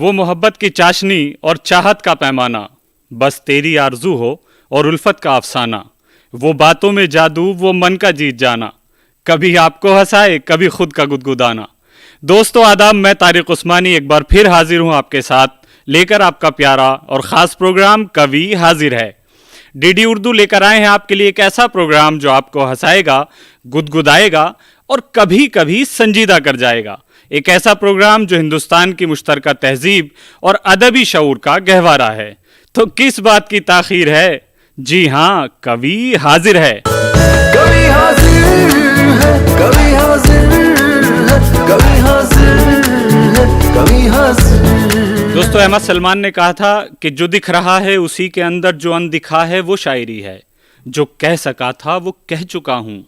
वो मोहब्बत की चाशनी और चाहत का पैमाना, बस तेरी आरजू हो और उल्फत का अफसाना। वो बातों में जादू, वो मन का जीत जाना, कभी आपको हंसाए कभी खुद का गुदगुदाना। दोस्तों आदाब, मैं तारिक उस्मानी एक बार फिर हाजिर हूं आपके साथ, लेकर आपका प्यारा और ख़ास प्रोग्राम कवि हाजिर है। डीडी उर्दू लेकर आए हैं आपके लिए एक ऐसा प्रोग्राम जो आपको हंसाएगा, गुदगुदाएगा और कभी कभी संजीदा कर जाएगा। एक ऐसा प्रोग्राम जो हिंदुस्तान की मुश्तरका तहजीब और अदबी शऊर का गहवारा है। तो किस बात की ताखीर है? जी हाँ, कवि हाजिर है। कवि हाजिर है, कवि हाजिर है, कवि हाजिर है, कवि हाजिर। दोस्तों अहमद सलमान ने कहा था कि जो दिख रहा है उसी के अंदर जो अनदिखा है वो शायरी है। जो कह सका था वो कह चुका हूँ,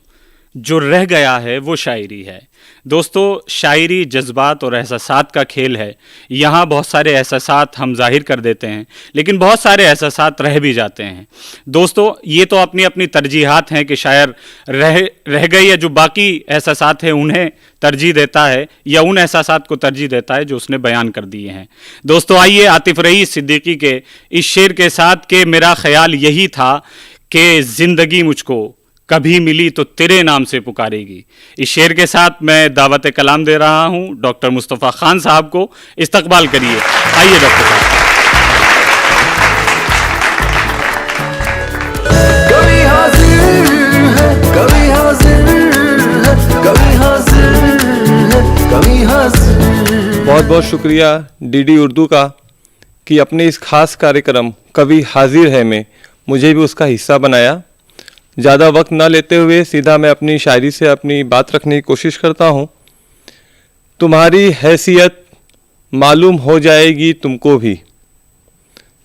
जो रह गया है वो शायरी है। दोस्तों शायरी जज्बात और एहसासात का खेल है। यहाँ बहुत सारे एहसासात हम जाहिर कर देते हैं, लेकिन बहुत सारे एहसासात रह भी जाते हैं। दोस्तों ये तो अपनी अपनी तरजीहात हैं कि शायर रह गई या जो बाकी एहसासात हैं उन्हें तरजीह देता है या उन एहसासात को तरजीह देता है जो उसने बयान कर दिए हैं। दोस्तों आइए आतिफ रईस सिद्दीकी के इस शेर के साथ कि मेरा ख्याल यही था कि ज़िंदगी मुझको कभी मिली तो तेरे नाम से पुकारेगी। इस शेर के साथ मैं दावत कलाम दे रहा हूं डॉक्टर मुस्तफ़ा खान साहब को। इस्तकबाल करिए। आइए डॉक्टर साहब। कवि हाजिर है, कवि हाजिर है, कवि हाजिर है, कवि हाजिर। बहुत बहुत शुक्रिया डीडी उर्दू का कि अपने इस खास कार्यक्रम कवि हाजिर है में मुझे भी उसका हिस्सा बनाया। ज़्यादा वक्त ना लेते हुए सीधा मैं अपनी शायरी से अपनी बात रखने की कोशिश करता हूँ। तुम्हारी हैसियत मालूम हो जाएगी तुमको भी,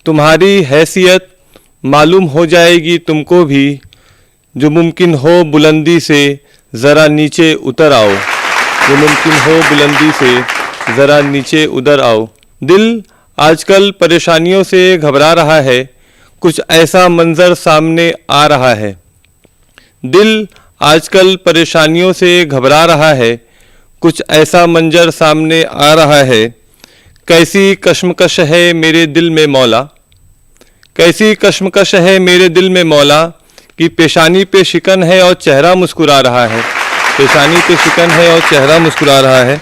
तुम्हारी हैसियत मालूम हो जाएगी तुमको भी, जो मुमकिन हो बुलंदी से ज़रा नीचे उतर आओ, जो मुमकिन हो बुलंदी से ज़रा नीचे उतर आओ। दिल आजकल परेशानियों से घबरा रहा है, कुछ ऐसा मंज़र सामने आ रहा है। दिल आजकल परेशानियों से घबरा रहा है, कुछ ऐसा मंजर सामने आ रहा है। कैसी कश्मकश है मेरे दिल में मौला, कैसी कश्मकश है मेरे दिल में मौला, कि पेशानी पे शिकन है और चेहरा मुस्कुरा रहा है, पेशानी पे शिकन है और चेहरा मुस्कुरा रहा है।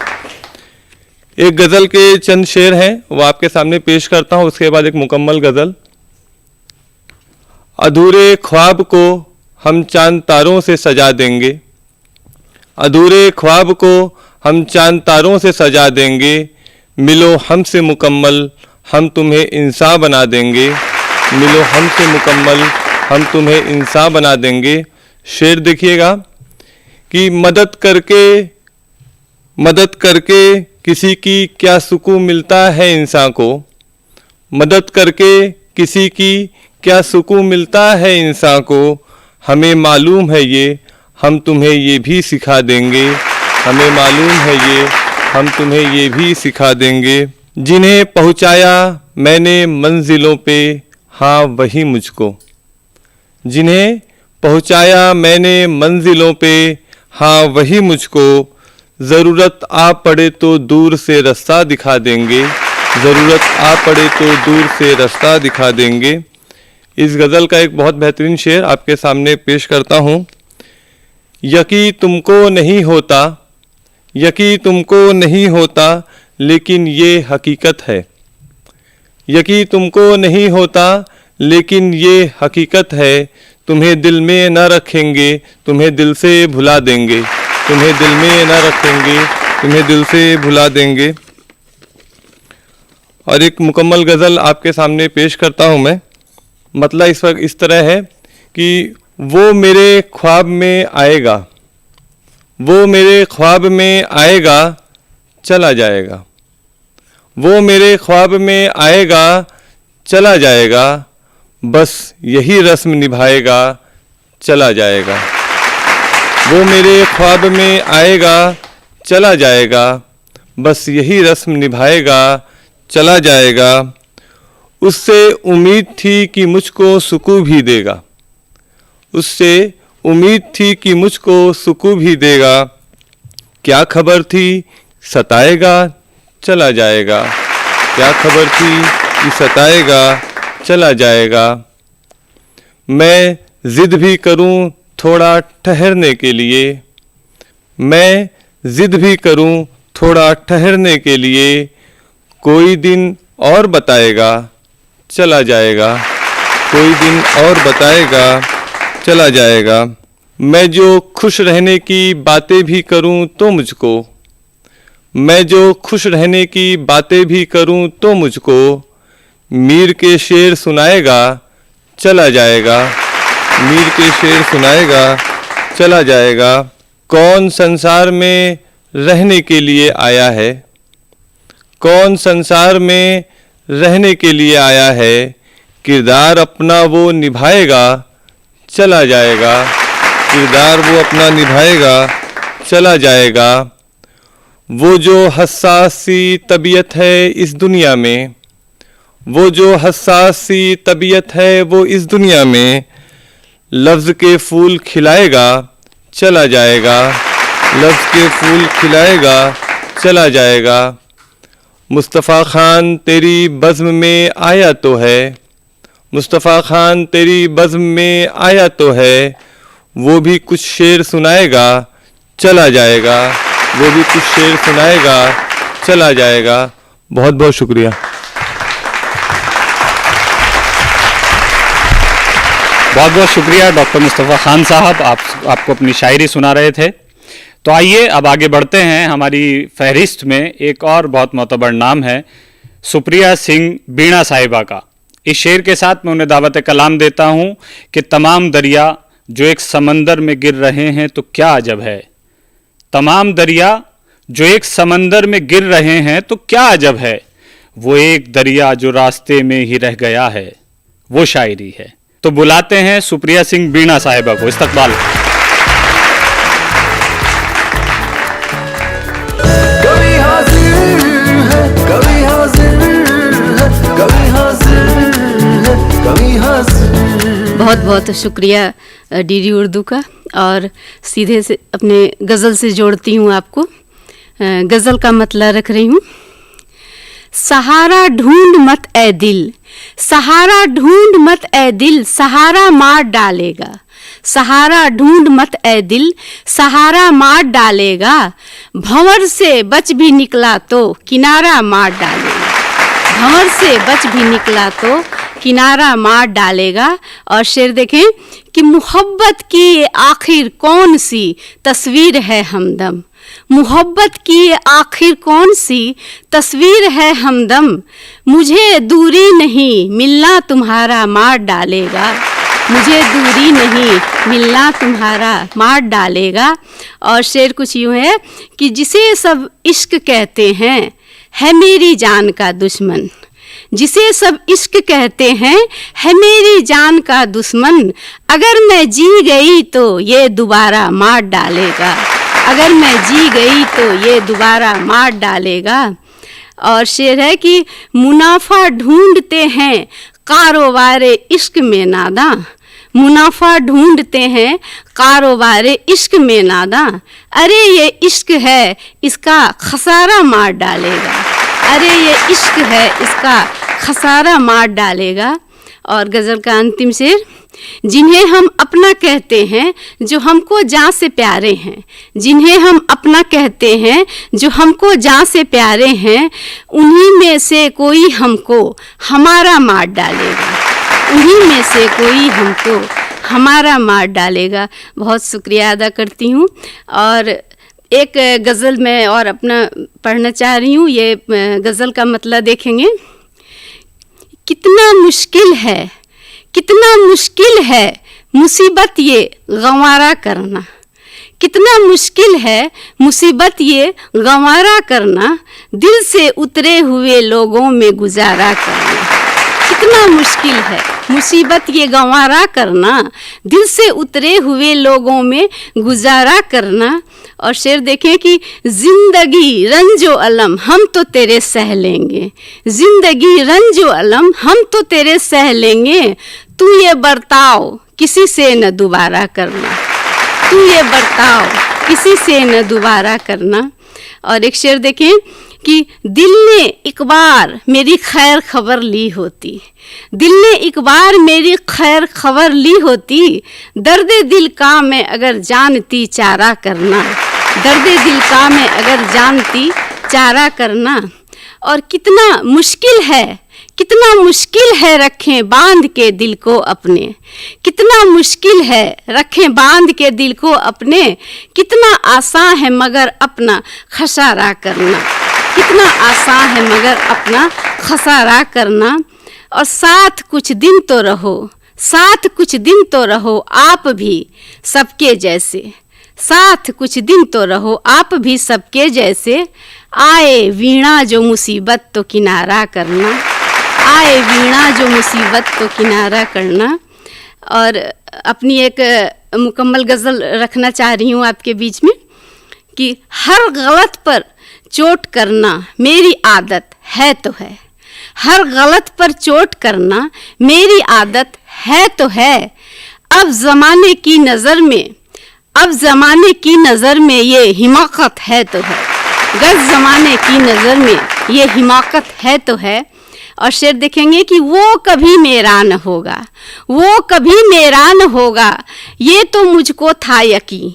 एक गज़ल के चंद शेर हैं वो आपके सामने पेश करता हूँ, उसके बाद एक मुकम्मल गज़ल। अधूरे ख्वाब को हम चांद तारों से सजा देंगे, अधूरे ख्वाब को हम चांद तारों से सजा देंगे, मिलो हमसे मुकम्मल हम तुम्हें इंसान बना देंगे, मिलो हमसे मुकम्मल हम तुम्हें इंसान बना देंगे। शेर देखिएगा कि मदद करके किसी की क्या सुकून मिलता है इंसान को, मदद करके किसी की क्या सुकून मिलता है इंसान को, हमें मालूम है ये हम तुम्हें ये भी सिखा देंगे, हमें मालूम है ये हम तुम्हें ये भी सिखा देंगे। जिन्हें पहुंचाया मैंने मंजिलों पे हाँ वही मुझको, जिन्हें पहुंचाया मैंने मंजिलों पे हाँ वही मुझको, ज़रूरत आ पड़े तो दूर से रास्ता दिखा देंगे, ज़रूरत आ पड़े तो दूर से रास्ता दिखा देंगे। इस गज़ल का एक बहुत बेहतरीन शेर आपके सामने पेश करता हूँ। यकी तुमको नहीं होता, यकी तुमको नहीं होता, लेकिन ये हकीकत है, यकी तुमको नहीं होता, लेकिन ये हकीकत है, तुम्हें दिल में न रखेंगे तुम्हें दिल से भुला देंगे, तुम्हें दिल में न रखेंगे तुम्हें दिल से भुला देंगे। और एक मुकम्मल गज़ल आपके सामने पेश करता हूँ मैं। मतलब इस वक्त इस तरह है कि वो मेरे ख्वाब में आएगा, वो मेरे ख्वाब में आएगा चला जाएगा, वो मेरे ख्वाब में आएगा चला जाएगा, बस यही रस्म निभाएगा चला जाएगा, वो मेरे ख्वाब में आएगा चला जाएगा, बस यही रस्म निभाएगा चला जाएगा। उससे उम्मीद थी कि मुझको सुकून भी देगा, उससे उम्मीद थी कि मुझको सुकून भी देगा, क्या खबर थी सताएगा चला जाएगा, क्या खबर थी कि सताएगा चला जाएगा। मैं जिद भी करूं थोड़ा ठहरने के लिए, मैं जिद भी करूं थोड़ा ठहरने के लिए, कोई दिन और बताएगा चला जाएगा, कोई दिन और बताएगा चला जाएगा। मैं जो खुश रहने की बातें भी करूं तो मुझको, मैं जो खुश रहने की बातें भी करूं तो मुझको, मीर के शेर सुनाएगा चला जाएगा, मीर के शेर सुनाएगा चला जाएगा। कौन संसार में रहने के लिए आया है, कौन संसार में रहने के लिए आया है, किरदार अपना वो निभाएगा चला जाएगा, किरदार वो अपना निभाएगा चला जाएगा। वो जो हस्सास सी तबीयत है इस दुनिया में, वो जो हस्सास सी तबीयत है वो इस दुनिया में, लफ्ज़ के फूल खिलाएगा चला जाएगा, लफ्ज़ के फूल खिलाएगा चला जाएगा। मुस्तफ़ा खान तेरी बज़्म में आया तो है, मुस्तफ़ा खान तेरी बज़्म में आया तो है, वो भी कुछ शेर सुनाएगा चला जाएगा, वो भी कुछ शेर सुनाएगा चला जाएगा। बहुत बहुत शुक्रिया। बहुत बहुत शुक्रिया डॉक्टर मुस्तफ़ा खान साहब, आपको अपनी शायरी सुना रहे थे। तो आइए अब आगे बढ़ते हैं। हमारी फहरिस्त में एक और बहुत मोतबर नाम है सुप्रिया सिंह बीणा साहिबा का। इस शेर के साथ मैं उन्हें दावत कलाम देता हूँ कि तमाम दरिया जो एक समंदर में गिर रहे हैं तो क्या अजब है, तमाम दरिया जो एक समंदर में गिर रहे हैं तो क्या अजब है, वो एक दरिया जो रास्ते में ही रह गया है, वो शायरी है। तो बुलाते हैं सुप्रिया सिंह बीणा साहिबा को। इस्तकबाल। कभी हाजिर है, कभी हाजिर है, कभी हाजिर है, कभी हाजिर। बहुत बहुत शुक्रिया डीडी उर्दू का। और सीधे से अपने गज़ल से जोड़ती हूँ आपको। गज़ल का मतलब रख रही हूँ। सहारा ढूंढ मत ए दिल, सहारा ढूंढ मत ए दिल, सहारा मार डालेगा, सहारा ढूंढ मत ए दिल, सहारा मार डालेगा, भंवर से बच भी निकला तो किनारा मार डालेगा, भंवर से बच भी निकला तो किनारा मार डालेगा। और शेर देखें कि मोहब्बत की आखिर कौन सी तस्वीर है हमदम, मोहब्बत की आखिर कौन सी तस्वीर है हमदम, मुझे दूरी नहीं मिलना तुम्हारा मार डालेगा, मुझे दूरी नहीं मिलना तुम्हारा मार डालेगा। और शेर कुछ यूँ है कि जिसे सब इश्क कहते हैं है मेरी जान का दुश्मन, जिसे सब इश्क कहते हैं है मेरी जान का दुश्मन, अगर मैं जी गई तो ये दोबारा मार डालेगा, अगर मैं जी गई तो ये दोबारा मार डालेगा। और शेर है कि मुनाफा ढूंढते हैं कारोबारे इश्क में नादा, मुनाफा ढूंढते हैं कारोबारे इश्क में नादा, अरे ये इश्क है इसका खसारा मार डालेगा, अरे ये इश्क है इसका खसारा मार डालेगा। और गज़ल का अंतिम शेर, जिन्हें हम अपना कहते हैं जो हमको जान से प्यारे हैं, जिन्हें हम अपना कहते हैं जो हमको जान से प्यारे हैं, उन्हीं में से कोई हमको हमारा मार डालेगा, उन्हीं में से कोई हमको हमारा मार डालेगा। बहुत शुक्रिया अदा करती हूँ। और एक गज़ल मैं और अपना पढ़ना चाह रही हूँ। ये गज़ल का मतलब देखेंगे। कितना मुश्किल है, कितना मुश्किल है मुसीबत ये गंवारा करना, कितना मुश्किल है मुसीबत ये गंवारा करना, दिल से उतरे हुए लोगों में गुजारा करना, कितना मुश्किल है मुसीबत ये गंवारा करना, दिल से उतरे हुए लोगों में गुजारा करना। और शेर देखें कि जिंदगी रंजो अलम हम तो तेरे सह लेंगे, जिंदगी रंजो अलम हम तो तेरे सह लेंगे, तू ये बर्ताव किसी से न दोबारा करना, तू ये बर्ताव किसी से न दोबारा करना। और एक शेर देखें कि दिल ने एक बार मेरी खैर खबर ली होती, दिल ने एक बार मेरी खैर खबर ली होती, दर्द दिल का मैं अगर जानती चारा करना, दर्द दिल का मैं अगर जानती चारा करना। और कितना मुश्किल है रखें बांध के दिल को अपने, कितना मुश्किल है रखें बांध के दिल को अपने, कितना आसान है मगर अपना खसारा करना, कितना आसान है मगर अपना खसारा करना। और साथ कुछ दिन तो रहो, साथ कुछ दिन तो रहो आप भी सबके जैसे, साथ कुछ दिन तो रहो आप भी सबके जैसे। आए वीणा जो मुसीबत तो किनारा करना, आए वीणा जो मुसीबत तो किनारा करना। और अपनी एक मुकम्मल गज़ल रखना चाह रही हूँ आपके बीच में कि हर गलत पर चोट करना मेरी आदत है तो है, हर गलत पर चोट करना मेरी आदत है तो है। अब ज़माने की नज़र में, अब ज़माने की नज़र में ये हिमाकत है तो है, गर ज़माने की नज़र में ये हिमाकत है तो है। और शेर देखेंगे कि वो कभी मेरा न होगा, वो कभी मेरा न होगा, ये तो मुझको था यकीन,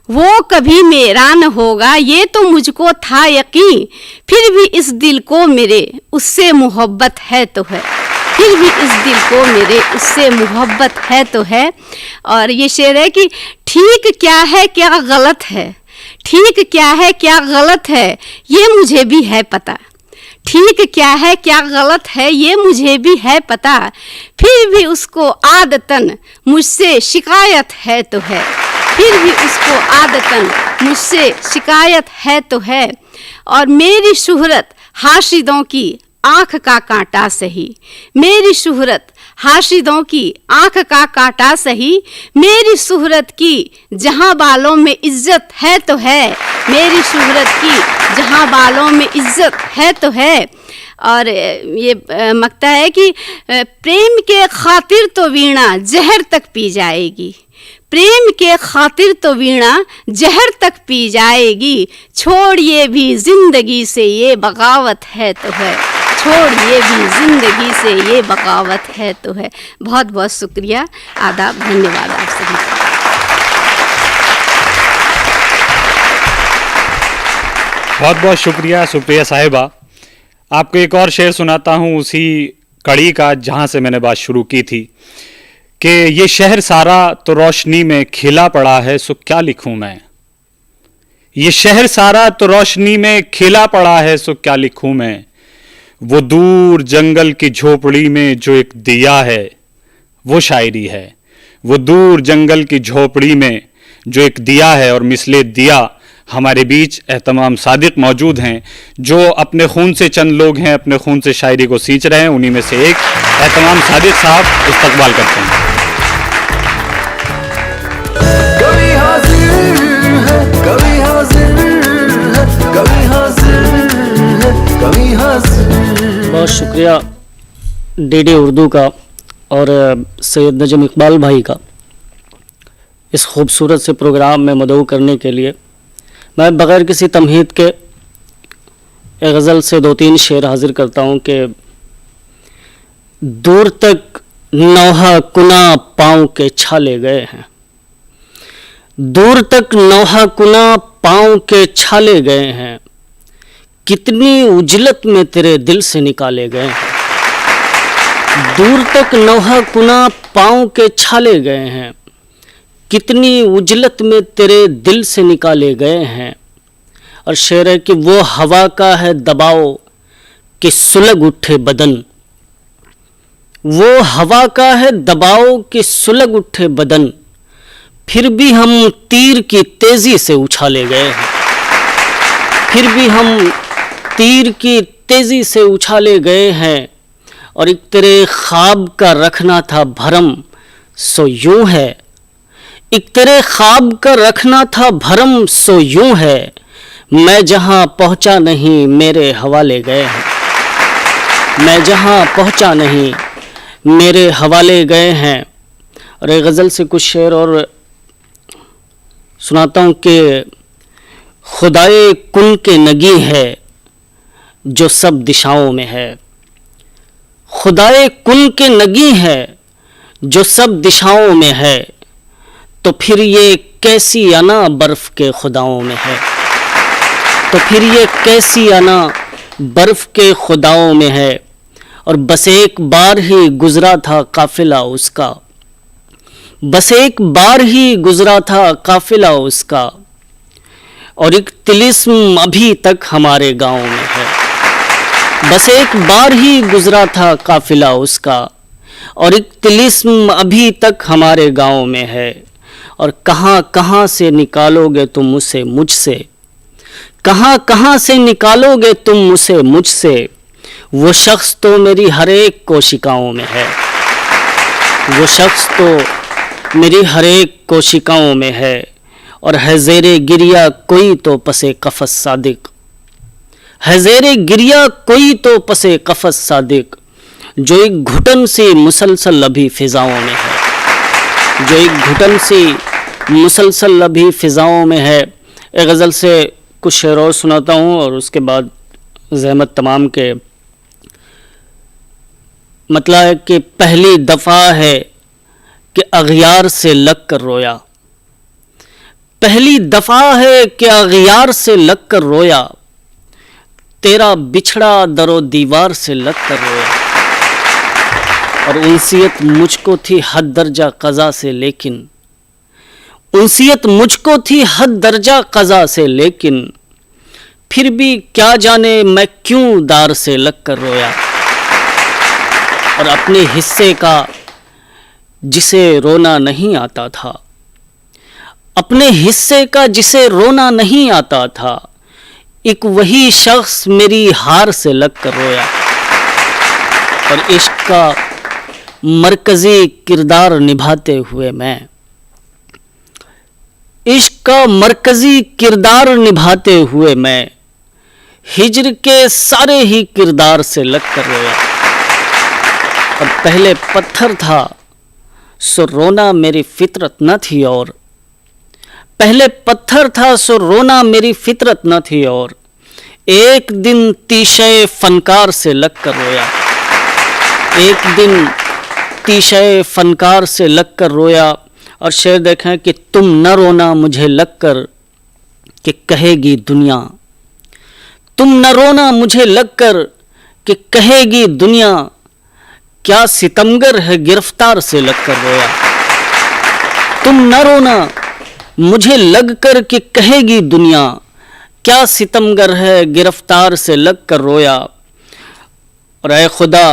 वो कभी मेरा न होगा, ये तो मुझको था यकीन, फिर भी इस दिल को मेरे उससे मोहब्बत है तो है, फिर भी इस दिल को मेरे उससे मोहब्बत है तो है। और ये शेर है कि ठीक क्या है क्या गलत है, ठीक क्या है क्या गलत है ये मुझे भी है पता, ठीक क्या है क्या गलत है ये मुझे भी है पता, फिर भी उसको आदतन मुझसे शिकायत है तो है, फिर भी उसको आदतन मुझसे शिकायत है तो है। और मेरी शोहरत हाशिदों की आँख का कांटा सही, मेरी शोहरत हाशिदों की आँख का कांटा सही, मेरी शोहरत की जहाँ बालों में इज्जत है तो है, मेरी शोहरत की जहाँ बालों में इज्जत है तो है। और ये मकता है कि प्रेम के खातिर तो वीणा जहर तक पी जाएगी, प्रेम के खातिर तो वीणा जहर तक पी जाएगी, छोड़िए भी जिंदगी से ये बगावत है तो है, छोड़िए भी जिंदगी से ये बगावत है तो है। बहुत बहुत शुक्रिया, आदाब, धन्यवाद आप सभी का। बहुत बहुत शुक्रिया सुप्रिया साहिबा। आपको एक और शेर सुनाता हूँ उसी कड़ी का जहाँ से मैंने बात शुरू की थी कि ये शहर सारा तो रोशनी में खिला पड़ा है, सो क्या लिखूं मैं, ये शहर सारा तो रोशनी में खिला पड़ा है, सो क्या लिखूं मैं, वो दूर जंगल की झोपड़ी में जो एक दिया है वो शायरी है, वो दूर जंगल की झोपड़ी में जो एक दिया है। और मिसले दिया हमारे बीच एहतमाम सादिक मौजूद हैं जो अपने खून से चंद लोग हैं अपने खून से शायरी को सींच रहे हैं, उन्हीं में से एक एहतमाम सादिक साहब इस्तकबाल करते हैं। कभी हाजिर है, कभी हाजिर है, कभी हाजिर है, कभी हाजिर। बहुत शुक्रिया डीडी उर्दू का और सैयद नजम इकबाल भाई का इस खूबसूरत से प्रोग्राम में मदऊ करने के लिए। मैं बग़ैर किसी तमहीद के एक गज़ल से 2-3 शेर हाजिर करता हूँ कि दूर तक नौहा कुना पाँव के छाले गए हैं, दूर तक नौहा कुना पाँव के छाले गए हैं, कितनी उजलत में तेरे दिल से निकाले गए हैं, दूर तक नौहा कुना पाँव के छाले गए हैं, कितनी उजलत में तेरे दिल से निकाले गए हैं। और शेर है कि वो हवा का है दबाव कि सुलग उठे बदन, वो हवा का है दबाव कि सुलग उठे बदन, फिर भी हम तीर की तेज़ी से उछाले गए हैं, फिर भी हम तीर की तेज़ी से उछाले गए हैं। और एक तेरे ख्वाब का रखना था भरम सो यूं है, एक तेरे ख्वाब का रखना था भरम सो यूं है, मैं जहां पहुंचा नहीं मेरे हवाले गए हैं, मैं जहां पहुंचा नहीं मेरे हवाले गए हैं। और एक गज़ल से कुछ शेर और सुनाता हूं कि खुदाए कुल के नगी है जो सब दिशाओं में है। खुदाए कुल के नगी है जो सब दिशाओं में है, तो फिर ये कैसी अना बर्फ के खुदाओं में है। तो फिर ये कैसी अना बर्फ के खुदाओं में है। और बस एक बार ही गुजरा था काफिला उसका, बस एक बार ही गुजरा था काफिला उसका, और एक तिलिस्म अभी तक हमारे गांव में है। बस एक बार ही गुजरा था काफिला उसका, और एक तिलिस्म अभी तक हमारे गांव में है। और कहाँ कहाँ से निकालोगे तुम उसे मुझसे, कहाँ कहाँ से निकालोगे तुम उसे मुझसे, वो शख्स तो मेरी हर एक कोशिकाओं में है। वो शख्स तो मेरी हर एक कोशिकाओं में है। और है ज़ेरे गिरिया कोई तो पसे कफस सादिक, है ज़ेरे गिरिया कोई तो पसे कफस सादिक, जो एक घुटन सी मुसलसल अभी फिजाओं में है। जो एक घुटन सी मुसलसल अभी फिजाओं में है। एक गज़ल से कुछ शेर और सुनाता हूँ और उसके बाद ज़हमत तमाम के। मतलब है कि पहली दफ़ा है कि अग़ियार से लग कर रोया, पहली दफ़ा है कि अग़ियार से लग कर रोया, तेरा बिछड़ा दरो दीवार से लग कर रोया। और उनसियत मुझको थी हद दर्जा क़ज़ा से, लेकिन उनसियत मुझको थी हद दर्जा क़ज़ा से, लेकिन फिर भी क्या जाने मैं क्यों दार से लग कर रोया। और अपने हिस्से का जिसे रोना नहीं आता था, अपने हिस्से का जिसे रोना नहीं आता था, एक वही शख्स मेरी हार से लग कर रोया। और इश्क का मरकजी किरदार निभाते हुए मैं, इश्क का मरकजी किरदार निभाते हुए मैं, हिज्र के सारे ही किरदार से लग कर रोया। और पहले पत्थर था सो रोना मेरी फितरत न थी, और पहले पत्थर था सो रोना मेरी फितरत न थी, और एक दिन तीशे फनकार से लग कर रोया। एक दिन तीशे फनकार से लग कर रोया। और शेर देखें कि तुम न रोना मुझे लग कर कि कहेगी दुनिया, तुम न रोना मुझे लग कर कि कहेगी दुनिया, क्या सितमगर है गिरफ्तार से लग कर रोया। तुम न रोना मुझे लग कर कि कहेगी दुनिया, क्या सितमगर है गिरफ्तार से लग कर रोया। और ऐ खुदा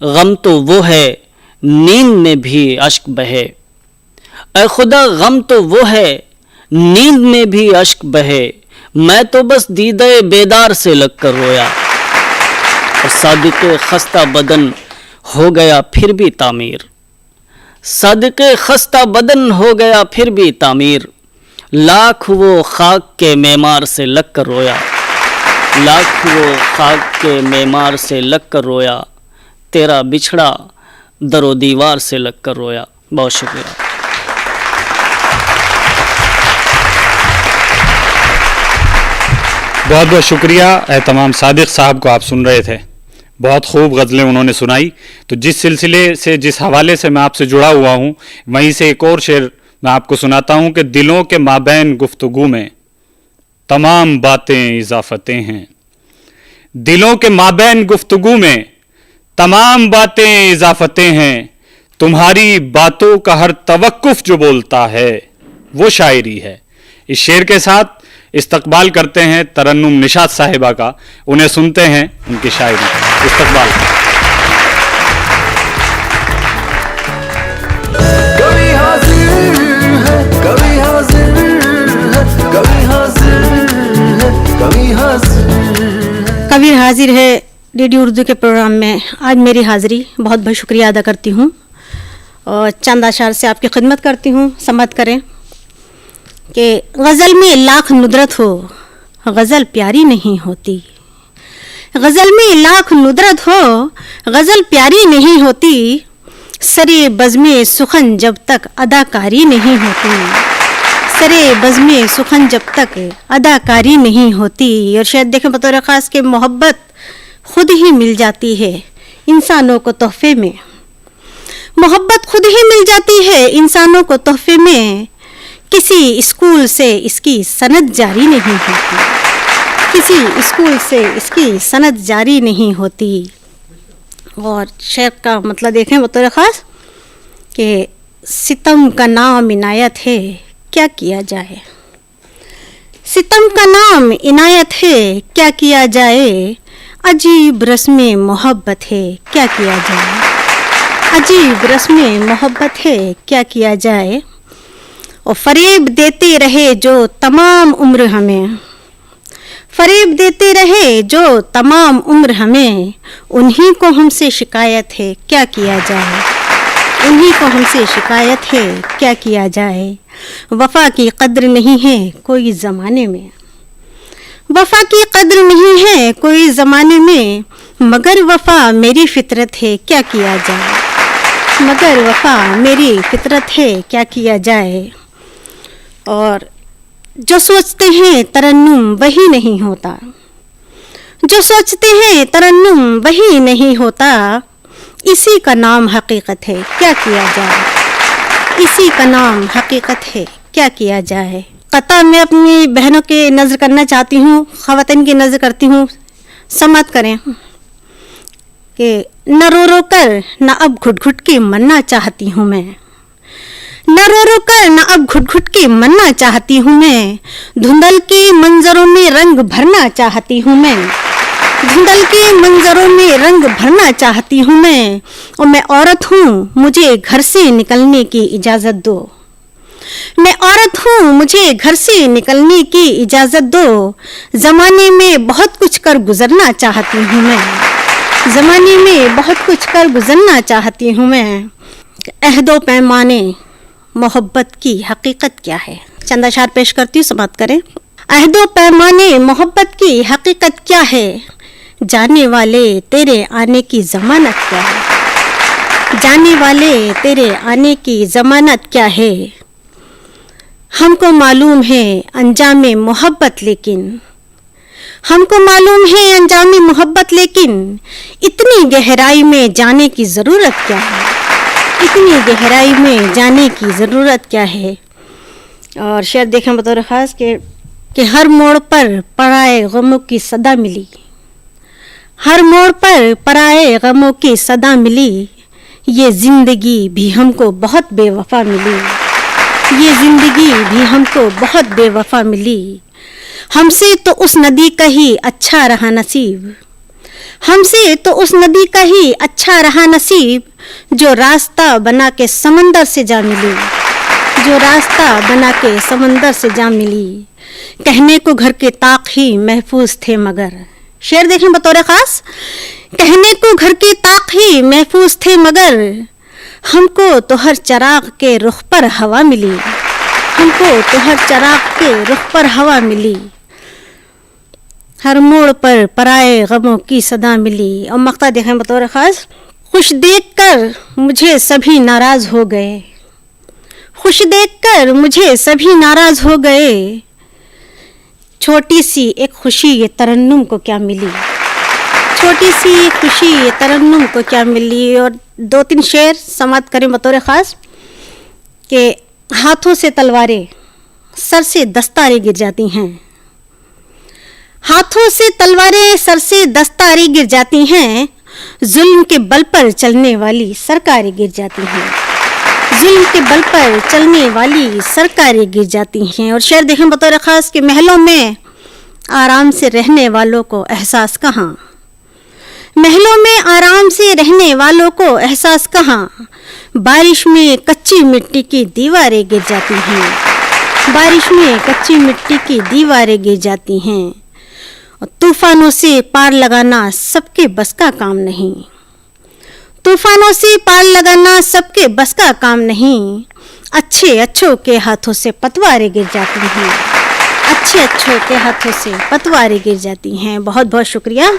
गम तो वो है नींद में भी अश्क बहे, ऐ खुदा गम तो वो है नींद में भी अश्क बहे, मैं तो बस दीदे बेदार से लग कर रोया। और सादिक़े खस्ता बदन हो गया फिर भी तामीर, सादिक़े खस्ता बदन हो गया फिर भी तामीर, लाख वो खाक के मेमार से लग कर रोया। लाख वो खाक के मेमार से लग कर रोया, तेरा बिछड़ा दरो दीवार से लग कर रोया। बहुत शुक्रिया। बहुत बहुत शुक्रिया तमाम सादिक साहब को आप सुन रहे थे। बहुत खूब गज़लें उन्होंने सुनाई। तो जिस सिलसिले से, जिस हवाले से मैं आपसे जुड़ा हुआ हूँ, वहीं से एक और शेर मैं आपको सुनाता हूँ कि दिलों के माबैन गुफ्तगू में तमाम बातें इजाफतें हैं। दिलों के माबैन गुफ्तगू में तमाम बातें इजाफतें हैं, तुम्हारी बातों का हर तवक्कुफ जो बोलता है वो शायरी है। इस शेर के साथ इस्तकबाल करते हैं तरन्नुम निशात साहिबा का। उन्हें सुनते हैं उनकी शायरी। इस्तकबाल। कभी हाजिर है, कभी हाजिर है, कभी हाजिर है, कभी हाजिर है। कबीर हाजिर है रेडियो उर्दू के प्रोग्राम में। आज मेरी हाज़िरी बहुत बहुत शुक्रिया अदा करती हूँ और चंद अशार से आपकी खिदमत करती हूँ। समझ करें कि गज़ल में लाख नुदरत हो, गज़ल प्यारी नहीं होती। गज़ल में लाख नुदरत हो, गज़ल प्यारी नहीं होती। सरे बज़्मे सुखन जब तक अदाकारी नहीं होती, सरे बज़्मे सुखन जब तक अदाकारी नहीं होती। और शायद देखें बतौर ख़ास के मोहब्बत खुद ही मिल जाती है इंसानों को तोहफे में, मोहब्बत खुद ही मिल जाती है इंसानों को तोहफे में। किसी स्कूल से इसकी सनद जारी नहीं होती, किसी स्कूल से इसकी सनद जारी नहीं होती। और शेर का मतलब देखें बतौर ख़ास कि सितम का नाम इनायत है क्या किया जाए, सितम का नाम इनायत है क्या किया जाए। अजीब रस्में मोहब्बत है क्या किया जाए, अजीब रस्में मोहब्बत है क्या किया जाए। और फरेब देते रहे जो तमाम उम्र हमें, फरेब देते रहे जो तमाम उम्र हमें, उन्हीं को हमसे शिकायत है क्या किया जाए, उन्हीं को हमसे शिकायत है क्या किया जाए। वफ़ा की कद्र नहीं है कोई ज़माने में, वफ़ा की कद्र नहीं है कोई ज़माने में, मगर वफ़ा मेरी फितरत है क्या किया जाए, मगर वफ़ा मेरी फितरत है क्या किया जाए। और जो सोचते हैं तरन्नुम वही नहीं होता, जो सोचते हैं तरन्नुम वही नहीं होता। इसी का नाम हकीकत है क्या किया जाए, इसी का नाम हकीकत है क्या किया जाए। कता मैं अपनी बहनों की नज़र करना चाहती हूँ, ख़वातीन की नज़र करती हूँ, सम्मत करें कि न रो रो कर न अब घुट घुट के मरना चाहती हूँ मैं, न रो रो कर न अब घुट घुट के मरना चाहती हूँ मैं। धुंधल के मंजरों में रंग भरना चाहती हूँ मैं, धुंधल के मंजरों में रंग भरना चाहती हूँ मैं। और मैं औरत हूँ मुझे घर से निकलने की इजाज़त दो, मैं औरत हूँ मुझे घर से निकलने की इजाज़त दो। ज़माने में बहुत कुछ कर गुजरना चाहती हूँ मैं, ज़माने में बहुत कुछ कर गुजरना चाहती हूँ मैं। अहदो पैमाने मोहब्बत की हकीकत क्या है, चंद अशार पेश करती हूँ, समाप्त करें। अहदो पैमाने मोहब्बत की हकीकत क्या है, जाने वाले तेरे आने की ज़मानत क्या है, जाने वाले तेरे आने की ज़मानत क्या है। हमको मालूम है अंजाम मोहब्बत लेकिन, हमको मालूम है अंजाम मोहब्बत लेकिन, इतनी गहराई में जाने की ज़रूरत क्या है, इतनी गहराई में जाने की ज़रूरत क्या है। और शेर देखें बतौर ख़ास कि हर मोड़ पर पराए गमों की सदा मिली, हर मोड़ पर पराए गमों की सदा मिली। ये ज़िंदगी भी हमको बहुत बेवफा मिली, ये ज़िंदगी भी हमको बहुत बेवफा मिली। हमसे तो उस नदी का ही अच्छा रहा नसीब, हमसे तो उस नदी का ही अच्छा रहा नसीब, जो रास्ता बना के समंदर से जा मिली, जो रास्ता बना के समंदर से जा मिली। कहने को घर के ताक ही महफूज थे मगर, शेर देखें बतौर ख़ास, कहने को घर के ताक ही महफूज थे मगर, हमको तो हर चराग के रुख पर हवा मिली, हमको तो हर चराग के रुख पर हवा मिली। हर मोड़ पर पराए गमों की सदा मिली। और मक्ता देखें बतौर ख़ास, खुश देखकर मुझे सभी नाराज़ हो गए, खुश देखकर मुझे सभी नाराज़ हो गए। छोटी सी एक खुशी ये तरन्नुम को क्या मिली, छोटी सी खुशी ये तरन्नुम को क्या मिली। और दो तीन शेर समाप्त करें बतौर ख़ास कि हाथों से तलवारें सर से दस्तारें गिर जाती हैं, हाथों से तलवारें सर से दस्तारें गिर जाती हैं। जुल्म के बल पर चलने वाली सरकारें गिर जाती हैं, जुल्म के बल पर चलने वाली सरकारें गिर जाती हैं। और शेर देखें बतौर ख़ास कि महलों में आराम से रहने वालों को एहसास कहाँ, महलों में आराम से रहने वालों को एहसास कहाँ। बारिश में कच्ची मिट्टी की दीवारें गिर जाती हैं, बारिश में कच्ची मिट्टी की दीवारें गिर जाती हैं। और तूफ़ानों से पार लगाना सबके बस का काम नहीं, तूफ़ानों से पार लगाना सबके बस का काम नहीं। अच्छे अच्छों के हाथों से पतवारें गिर जाती हैं, अच्छे अच्छों के हाथों से पतवारें गिर जाती हैं। बहुत बहुत शुक्रिया।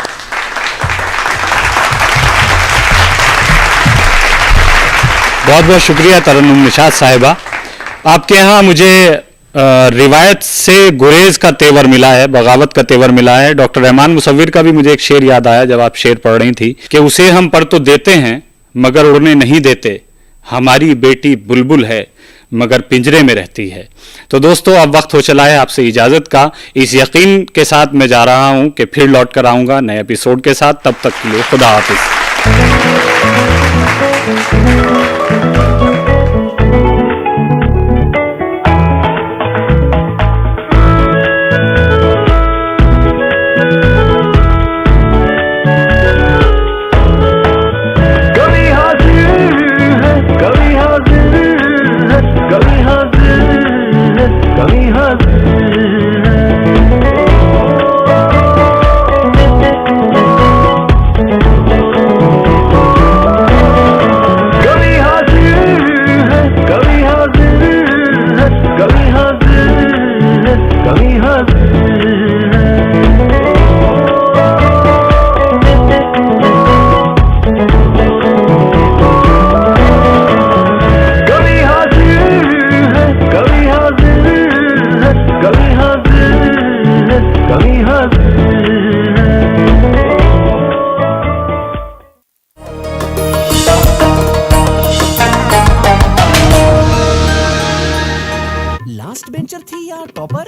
बहुत बहुत शुक्रिया तरन्नुम निशात साहिबा। आपके यहाँ मुझे रिवायत से गुरेज का तेवर मिला है, बगावत का तेवर मिला है। डॉक्टर रहमान मुसव्विर का भी मुझे एक शेर याद आया जब आप शेर पढ़ रही थी कि उसे हम पर तो देते हैं मगर उड़ने नहीं देते, हमारी बेटी बुलबुल है मगर पिंजरे में रहती है। तो दोस्तों अब वक्त हो चला है आपसे इजाजत का, इस यकीन के साथ मैं जा रहा हूं कि फिर लौट कर आऊंगा नए एपिसोड के साथ। तब तक के लिए खुदा हाफिज। कभी हाजिर है कभी हाजिर है कभी हाजिर है कभी हाजिर है कभी हाजिर है कभी हाजिर है कभी हाजिर है कभी हाजिर है कभी हाजिर है कभी हाजिर है कभी हाजिर है कभी हाजिर है लास्ट बेंचर थी या टॉपर?